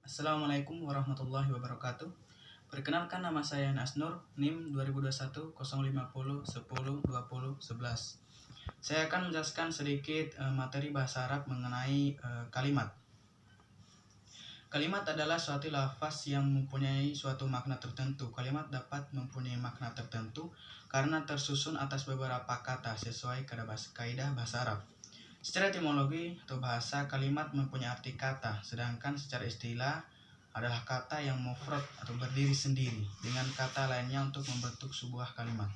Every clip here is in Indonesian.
Assalamualaikum warahmatullahi wabarakatuh. Perkenalkan, nama saya Nasnur, NIM 2021 050 10 20 11. Saya akan menjelaskan sedikit materi bahasa Arab mengenai kalimat. Kalimat adalah suatu lafaz yang mempunyai suatu makna tertentu. Kalimat dapat mempunyai makna tertentu karena tersusun atas beberapa kata sesuai kaidah bahasa Arab. Secara etimologi atau bahasa, kalimat mempunyai arti kata, sedangkan secara istilah adalah kata yang mufrad atau berdiri sendiri dengan kata lainnya untuk membentuk sebuah kalimat.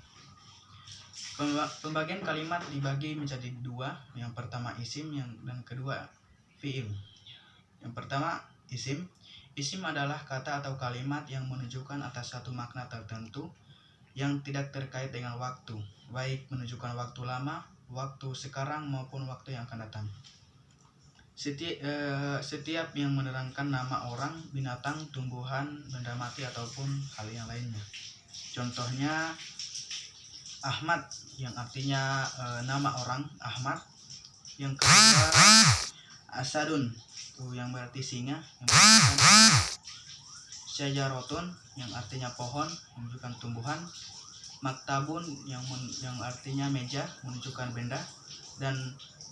Pembagian kalimat dibagi menjadi dua. Yang pertama isim dan kedua fi'il. Yang pertama isim. Isim adalah kata atau kalimat yang menunjukkan atas satu makna tertentu yang tidak terkait dengan waktu, baik menunjukkan waktu lama, waktu sekarang maupun waktu yang akan datang. Setiap yang menerangkan nama orang, binatang, tumbuhan, benda mati ataupun hal yang lainnya. Contohnya Ahmad yang artinya nama orang Ahmad. Yang kedua Asadun itu yang berarti singa, Syajarotun yang artinya pohon, menunjukkan tumbuhan. Maktabun yang artinya meja, menunjukkan benda. Dan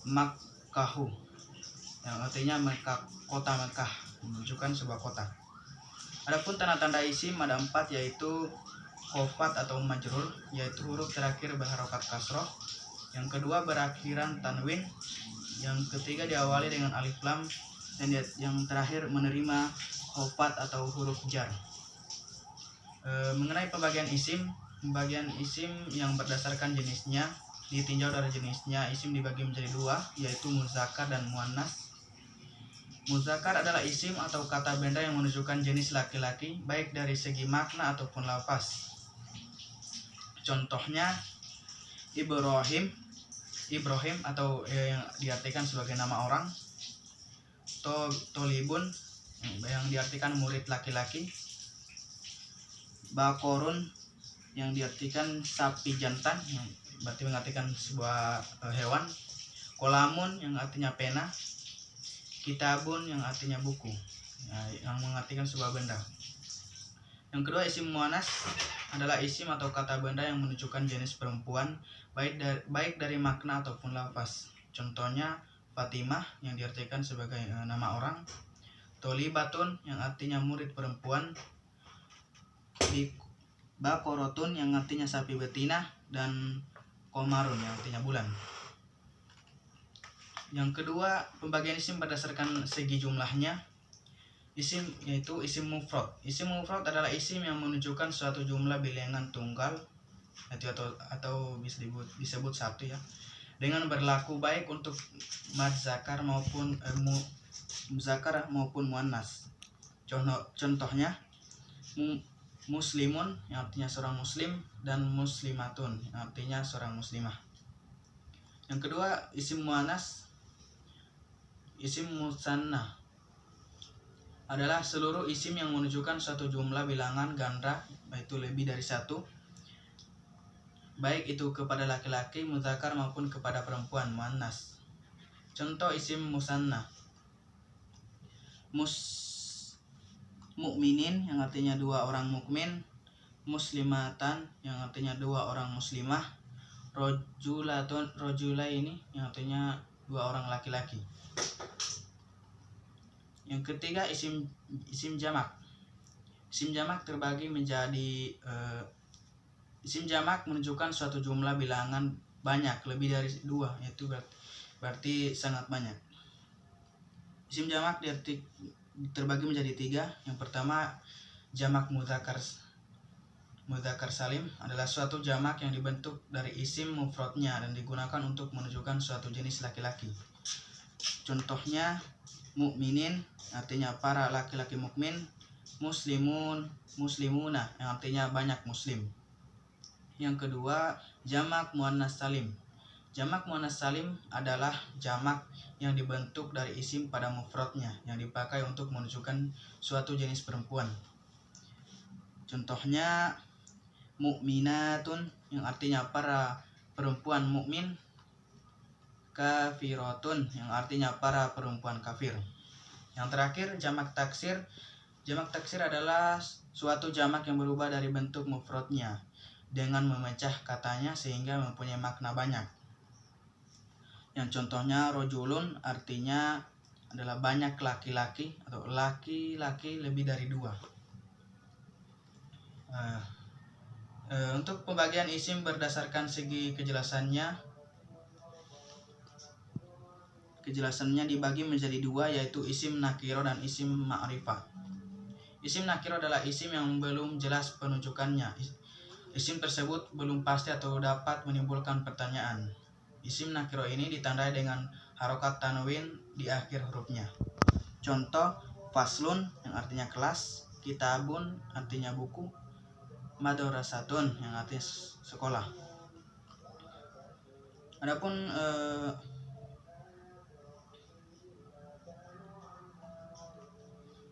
Makkahu yang artinya kota Mekah, menunjukkan sebuah kota. Adapun tanda-tanda isim ada 4, yaitu khofat atau majrur, yaitu huruf terakhir berharokat kasroh. Yang kedua berakhiran tanwin. Yang ketiga diawali dengan alif lam. Dan yang terakhir menerima khofat atau huruf jar. Mengenai pembagian isim yang berdasarkan jenisnya ditinjau dari jenisnya. Isim dibagi menjadi dua, yaitu muzakkar dan muannas. Muzakkar adalah isim atau kata benda yang menunjukkan jenis laki-laki, baik dari segi makna ataupun lafaz. Contohnya Ibrahim atau yang diartikan sebagai nama orang. Tolibun yang diartikan murid laki-laki. Bakorun yang diartikan sapi jantan, yang berarti mengartikan sebuah hewan. Kolamun yang artinya pena. Kitabun yang artinya buku, yang mengartikan sebuah benda. Yang kedua isim muannas adalah isim atau kata benda yang menunjukkan jenis perempuan, baik dari makna ataupun lafaz. Contohnya Fatimah yang diartikan sebagai nama orang. Tolibatun yang artinya murid perempuan. Bakorotun yang artinya sapi betina. Dan Komarun yang artinya bulan. Yang kedua, pembagian isim berdasarkan segi jumlahnya. Isim yaitu isim mufrad. Isim mufrad adalah isim yang menunjukkan suatu jumlah bilangan tunggal atau bisa disebut satu ya, dengan berlaku baik untuk muzakkar maupun muzakkar maupun muannas. Contohnya muslimun yang artinya seorang muslim dan muslimatun yang artinya seorang muslimah. Yang kedua isim muannas. Isim musanna adalah seluruh isim yang menunjukkan suatu jumlah bilangan ganda, yaitu lebih dari satu, baik itu kepada laki-laki muzakkar maupun kepada perempuan muannas. Contoh isim musanna: mukminin yang artinya dua orang mukmin, muslimatan yang artinya dua orang muslimah, rojulaini yang artinya dua orang laki-laki. Yang ketiga isim jamak. Isim jamak terbagi menjadi isim jamak menunjukkan suatu jumlah bilangan banyak, lebih dari dua, yaitu berarti sangat banyak. Isim jamak terbagi menjadi 3. Yang pertama jamak mudzakkar salim adalah suatu jamak yang dibentuk dari isim mufradnya dan digunakan untuk menunjukkan suatu jenis laki-laki. Contohnya mukminin artinya para laki-laki mukmin, muslimuna yang artinya banyak muslim. Yang kedua jamak muannas salim. Jamak muannas salim adalah jamak yang dibentuk dari isim pada mufradnya yang dipakai untuk menunjukkan suatu jenis perempuan. Contohnya mukminatun yang artinya para perempuan mukmin, kafiratun yang artinya para perempuan kafir. Yang terakhir, jamak taksir. Jamak taksir adalah suatu jamak yang berubah dari bentuk mufradnya dengan memecah katanya sehingga mempunyai makna banyak. Yang contohnya rojulun artinya adalah banyak laki-laki atau laki-laki lebih dari dua. Untuk pembagian isim berdasarkan segi kejelasannya dibagi menjadi dua, yaitu isim nakiro dan isim ma'rifah. Isim nakiro adalah isim yang belum jelas penunjukannya. Isim tersebut belum pasti atau dapat menimbulkan pertanyaan. Isim nakiro ini ditandai dengan harokat tanwin di akhir hurufnya. Contoh, faslun yang artinya kelas, kitabun artinya buku, madrasatun yang artinya sekolah. Adapun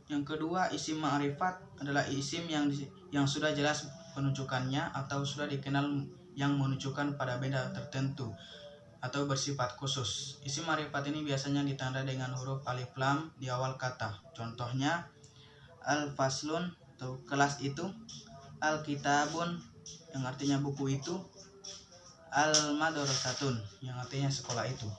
yang kedua, isim ma'rifat adalah isim yang sudah jelas penunjukannya atau sudah dikenal yang menunjukkan pada benda tertentu atau bersifat khusus. Isim ma'rifat ini biasanya ditandai dengan huruf alif lam di awal kata. Contohnya, al-faslun atau kelas itu, al-kitabun yang artinya buku itu, al-madrasatun yang artinya sekolah itu.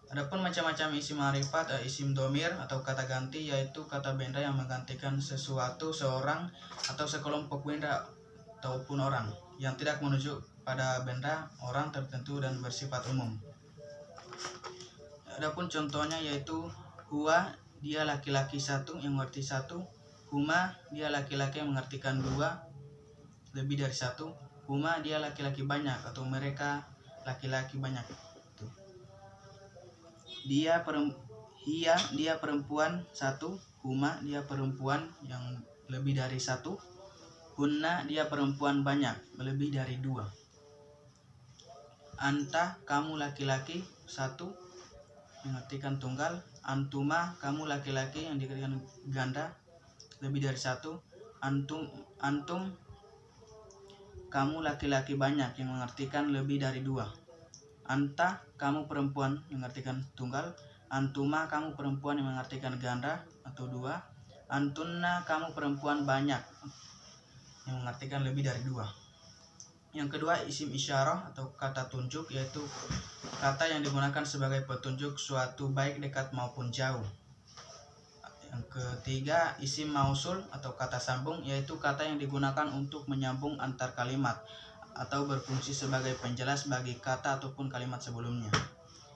Adapun macam-macam isim ma'rifat, isim domir atau kata ganti, yaitu kata benda yang menggantikan sesuatu, seorang atau sekelompok benda ataupun orang yang tidak menunjuk pada benda, orang tertentu dan bersifat umum. Adapun contohnya yaitu huwa, dia laki-laki satu yang mengerti satu, huma, dia laki-laki yang mengartikan dua, lebih dari satu, huma, dia laki-laki banyak atau mereka laki-laki banyak. Dia perempuan satu, huma, dia perempuan yang lebih dari satu, hunna, dia perempuan banyak lebih dari dua, anta, kamu laki-laki satu mengartikan tunggal, antuma, kamu laki-laki yang dikatakan ganda lebih dari satu, antum, kamu laki-laki banyak yang mengartikan lebih dari dua, anta, kamu perempuan yang mengartikan tunggal, antuma, kamu perempuan yang mengartikan ganda atau dua, antunna, kamu perempuan banyak yang mengartikan lebih dari dua. Yang kedua, isim isyarah atau kata tunjuk, yaitu kata yang digunakan sebagai petunjuk suatu baik dekat maupun jauh. Yang ketiga, isim mausul atau kata sambung, yaitu kata yang digunakan untuk menyambung antar kalimat atau berfungsi sebagai penjelas bagi kata ataupun kalimat sebelumnya.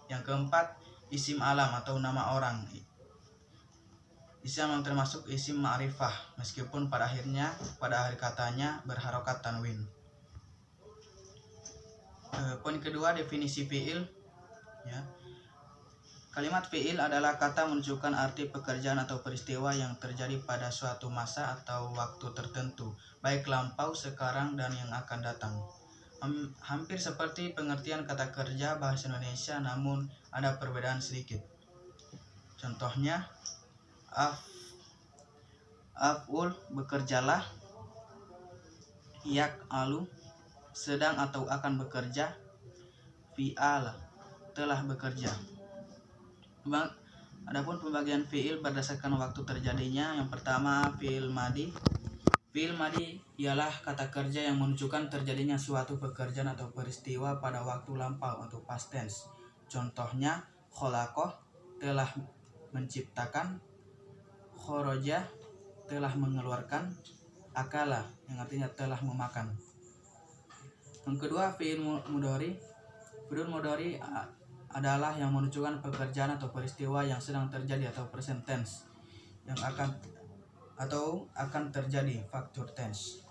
Yang keempat, isim alam atau nama orang. Isim yang termasuk isim ma'rifah meskipun pada akhir katanya berharokat tanwin. Poin kedua, definisi fi'il. Ya. Kalimat fi'il adalah kata menunjukkan arti pekerjaan atau peristiwa yang terjadi pada suatu masa atau waktu tertentu, baik lampau, sekarang, dan yang akan datang. Hampir seperti pengertian kata kerja bahasa Indonesia, namun ada perbedaan sedikit. Contohnya, af'ul, bekerjalah, yak'alu, sedang atau akan bekerja, fi'al, telah bekerja. Adapun pembagian fi'il berdasarkan waktu terjadinya, yang pertama fi'il madi. Fi'il madi ialah kata kerja yang menunjukkan terjadinya suatu pekerjaan atau peristiwa pada waktu lampau atau past tense. Contohnya, kholaqoh, telah menciptakan, khoroja, telah mengeluarkan, akala, yang artinya telah memakan. Yang kedua, fi'il mudhari. Fi'il mudhari adalah yang menunjukkan pekerjaan atau peristiwa yang sedang terjadi atau present tense, yang akan terjadi future tense.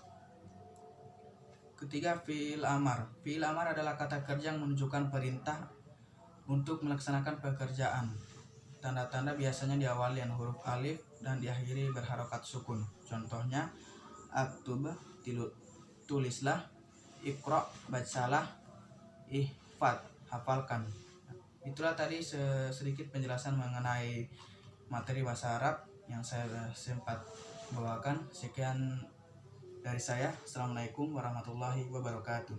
Ketiga, fi'il amar. Fi'il amar adalah kata kerja yang menunjukkan perintah untuk melaksanakan pekerjaan. Tanda-tanda biasanya diawali dengan huruf alif dan diakhiri berharokat sukun. Contohnya, aktub, tulislah, iqra, bacalah, ihfad, hafalkan. Itulah tadi sedikit penjelasan mengenai materi bahasa Arab yang saya sempat bawakan. Sekian dari saya. Assalamualaikum warahmatullahi wabarakatuh.